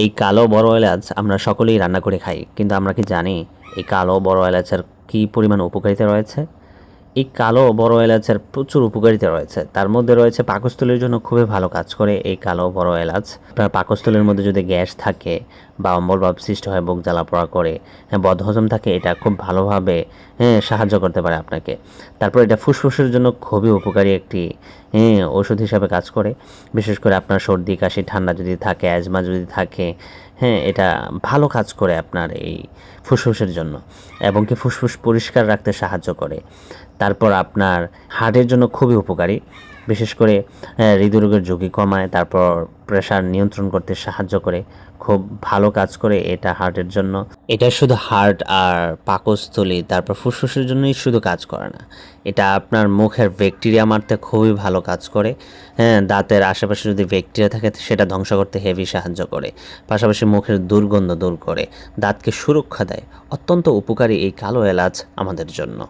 এই কালো বড় এলাচ আমরা সকলেই রান্না করে খাই, কিন্তু আমরা কি জানি এই কালো বড় এলাচের কী পরিমাণ উপকারিতা রয়েছে? এই কালো বড় এলাচের প্রচুর উপকারিতা রয়েছে। তার মধ্যে রয়েছে পাকস্থলীর জন্য খুবই ভালো কাজ করে এই কালো বড় এলাচ। আপনার পাকস্থলীর মধ্যে যদি গ্যাস থাকে বা অম্বলভাব সৃষ্টি হয়, বুক জ্বালা পোড়া করে, বদহজম থাকে, এটা খুব ভালোভাবে সাহায্য করতে পারে আপনাকে। তারপর এটা ফুসফুসের জন্য খুবই উপকারী একটি ওষুধ হিসাবে কাজ করে। বিশেষ করে আপনার সর্দি কাশি ঠান্ডা যদি থাকে, অ্যাজমা যদি থাকে, এটা ভালো কাজ করে আপনার এই ফুসফুসের জন্য, এবং কি ফুসফুস পরিষ্কার রাখতে সাহায্য করে। তারপর আপনার হার্টের জন্য খুবই উপকারী, বিশেষ করে হৃদরোগের ঝুঁকি কমায়, তারপর প্রেশার নিয়ন্ত্রণ করতে সাহায্য করে, খুব ভালো কাজ করে এটা হার্টের জন্য। এটা শুধু হার্ট আর পাকস্থলী তারপর ফুসফুসের জন্যই শুধু কাজ করে না, এটা আপনার মুখের ব্যাকটেরিয়া মারতে খুবই ভালো কাজ করে। দাঁতের আশেপাশে যদি ব্যাকটেরিয়া থাকে সেটা ধ্বংস করতে হেভি সাহায্য করে। পাশাপাশি মুখের দুর্গন্ধ দূর করে, দাঁতকে সুরক্ষা দেয়। অত্যন্ত উপকারী এই কালো এলাচ আমাদের জন্য।